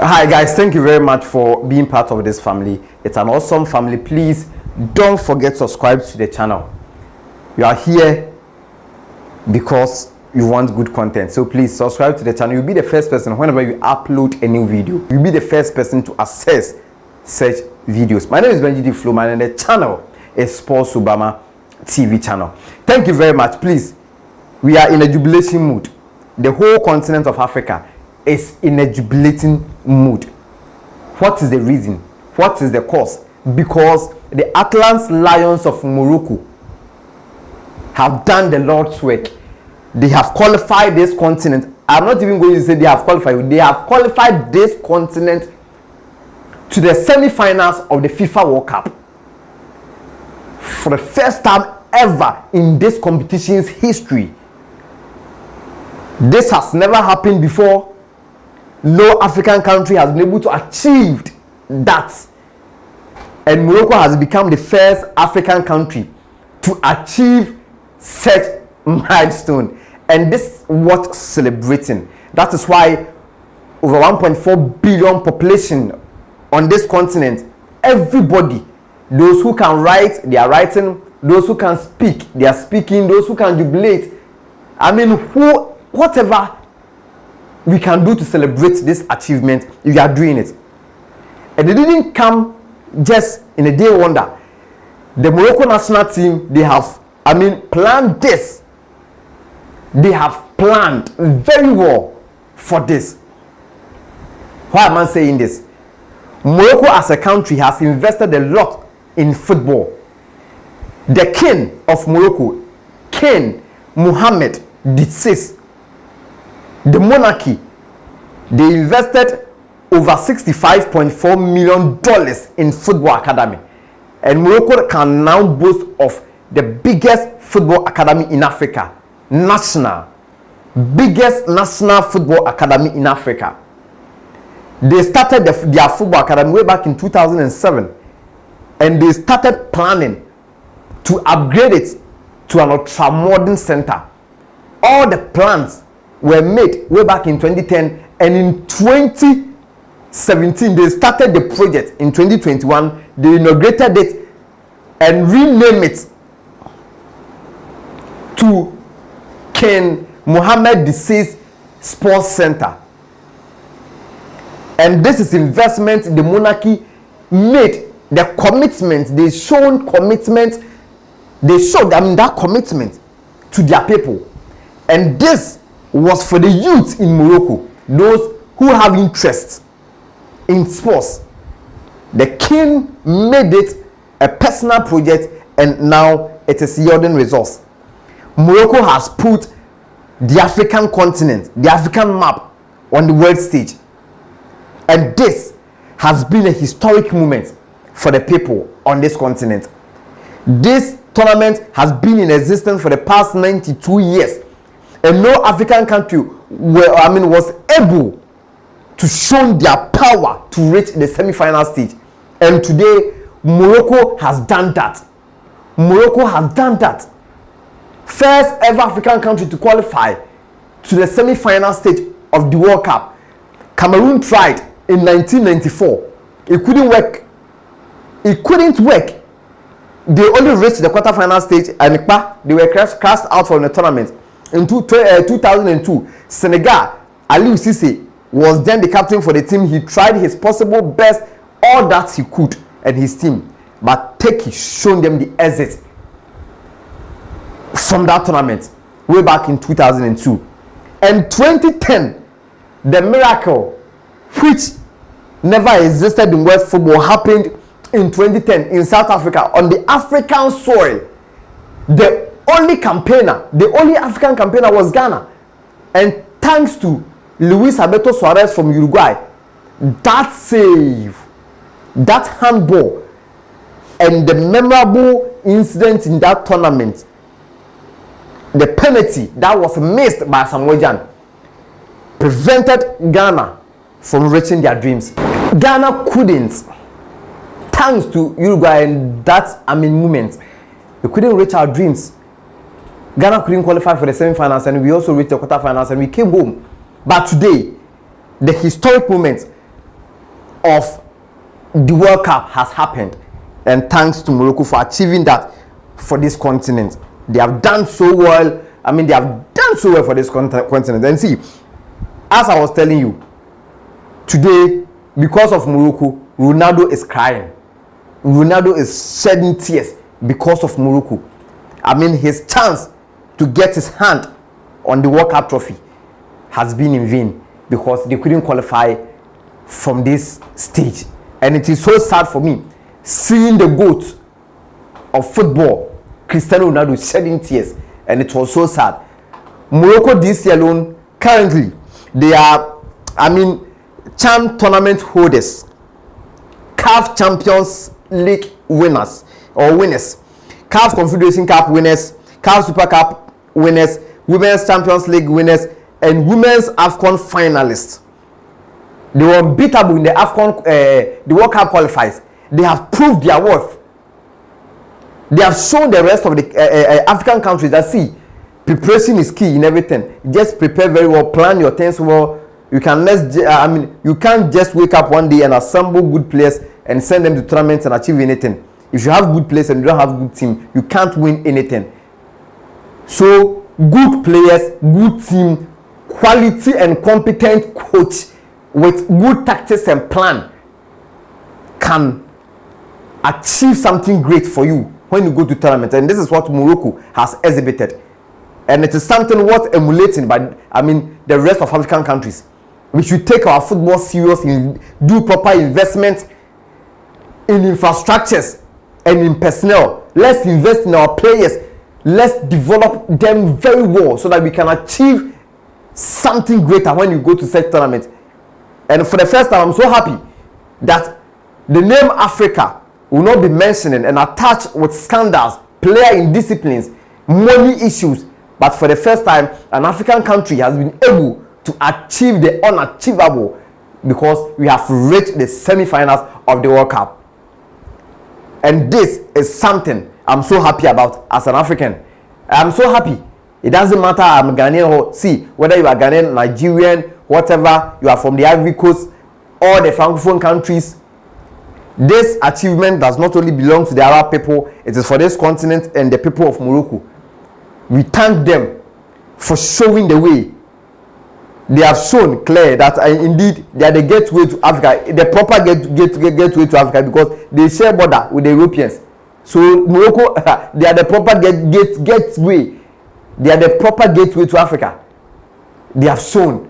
Hi guys, thank you very much for being part of this family. It's an awesome family. Please don't forget to subscribe to the channel. You are here because you want good content, so please subscribe to the channel. You'll be the first person whenever you upload a new video. You'll be the first person to access such videos. My name is Benji Flowman and the channel is Sports Obama TV channel. Thank you very much. Please, we are in a jubilation mood. The whole continent of Africa is in a jubilating mood. What is the reason? What is the cause? Because the Atlas Lions of Morocco have done the Lord's work. They have qualified this continent. I'm not even going to say they have qualified. They have qualified this continent to the semi-finals of the FIFA World Cup. For the first time ever in this competition's history. This has never happened before. No African country has been able to achieve that. And Morocco has become the first African country to achieve such milestone. And this is what celebrating. That is why over 1.4 billion population on this continent, everybody, those who can write, they are writing, those who can speak, they are speaking, those who can jubilate. I mean, whatever we can do to celebrate this achievement, we are doing it. And it didn't come just in a day wonder. The Morocco national team, they have, planned this. They have planned very well for this. Why am I saying this? Morocco as a country has invested a lot in football. The king of Morocco, King Mohammed VI, the monarchy, they invested over $65.4 million in football academy. And Morocco can now boast of the biggest football academy in Africa. Biggest national football academy in Africa. They started their football academy way back in 2007. And they started planning to upgrade it to an ultra-modern center. All the plans were made way back in 2010, and in 2017 they started the project. In 2021 they inaugurated it and renamed it to King Mohammed VI Sports Center. And this is investment the monarchy made. The commitment they showed that commitment to their people. And this was for the youth in Morocco, those who have interest in sports. The king made it a personal project, and now it is yielding results. Morocco has put the African continent, the African map, on the world stage. And this has been a historic moment for the people on this continent. This tournament has been in existence for the past 92 years. And no African country was able to show their power to reach the semi-final stage. And today, Morocco has done that. Morocco has done that. First ever African country to qualify to the semi-final stage of the World Cup. Cameroon tried in 1994. It couldn't work. They only reached the quarter-final stage and they were cast out from the tournament. In 2002, Senegal, Aliou Cisse was then the captain for the team. He tried his possible best, all that he could, and his team. But Turkey showed them the exit from that tournament way back in 2002. And 2010, the miracle, which never existed in world football, happened in 2010 in South Africa on the African soil. The only African campaigner was Ghana. And thanks to Luis Alberto Suarez from Uruguay, that save, that handball, and the memorable incident in that tournament, the penalty that was missed by Samuel Jan, prevented Ghana from reaching their dreams. Ghana couldn't, thanks to Uruguay and that moment, we couldn't reach our dreams. Ghana couldn't qualify for the semi-finals, and we also reached the quarter-finals, and we came home. But today, the historic moment, of the World Cup has happened, and thanks to Morocco for achieving that for this continent. They have done so well. I mean, they have done so well for this continent. And see, as I was telling you, today, because of Morocco, Ronaldo is crying. Ronaldo is shedding tears because of Morocco. I mean, his chance to get his hand on the World Cup trophy has been in vain because they couldn't qualify from this stage. And it is so sad for me seeing the GOAT of football, Cristiano Ronaldo, shedding tears, and it was so sad. Morocco this year alone, currently, they are, CHAN tournament holders, CAF Champions League winners, CAF Confederation Cup winners, CAF Super Cup winners, Women's Champions League winners, and Women's AFCON finalists. They were unbeatable in the AFCON, the World Cup qualifiers. They have proved their worth. They have shown the rest of the African countries that, see, preparation is key in everything. Just prepare very well, plan your things well. You can you can't just wake up one day and assemble good players and send them to tournaments and achieve anything. If you have good players and you don't have good team, you can't win anything. So good players, good team, quality and competent coach with good tactics and plan can achieve something great for you when you go to tournament. And this is what Morocco has exhibited, and it is something worth emulating by the rest of African countries. We should take our football serious, do proper investment in infrastructures and in personnel. Let's invest in our players. Let's develop them very well so that we can achieve something greater when you go to such tournaments. And for the first time, I'm so happy that the name Africa will not be mentioned and attached with scandals, player indisciplines, money issues. But for the first time, an African country has been able to achieve the unachievable because we have reached the semi-finals of the World Cup. And this is something I'm so happy about as an African. I'm so happy. It doesn't matter I'm Ghanaian or, see, whether you are Ghanaian, Nigerian, whatever, you are from the Ivory Coast, or the Francophone countries. This achievement does not only belong to the Arab people, it is for this continent and the people of Morocco. We thank them for showing the way. They have shown clear that indeed they are the gateway to Africa, the proper gateway to Africa, because they share border with the Europeans. So Morocco, they are the proper gateway. They are the proper gateway to Africa. They have shown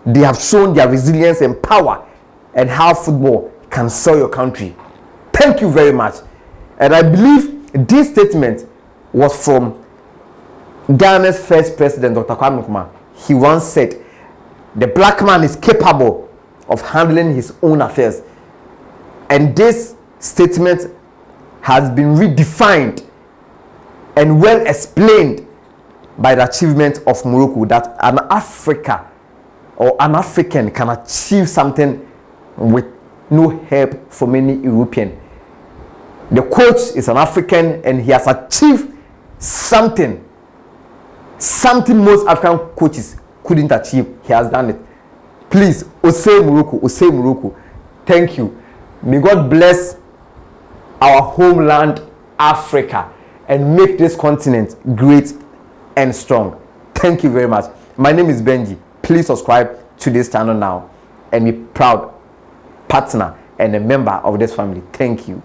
their resilience and power and how football can sell your country. Thank you very much. And I believe this statement was from Ghana's first president, Dr. Kwame Nkrumah. He once said, the black man is capable of handling his own affairs. And this statement has been redefined and well explained by the achievement of Morocco, that an Africa or an African can achieve something with no help from any European. The coach is an African and he has achieved something most African coaches couldn't achieve. He has done it. Please, Osei Morocco. Thank you. May God bless our homeland, Africa, and make this continent great and strong. Thank you very much. My name is Benji. Please subscribe to this channel now and be proud partner and a member of this family. Thank you.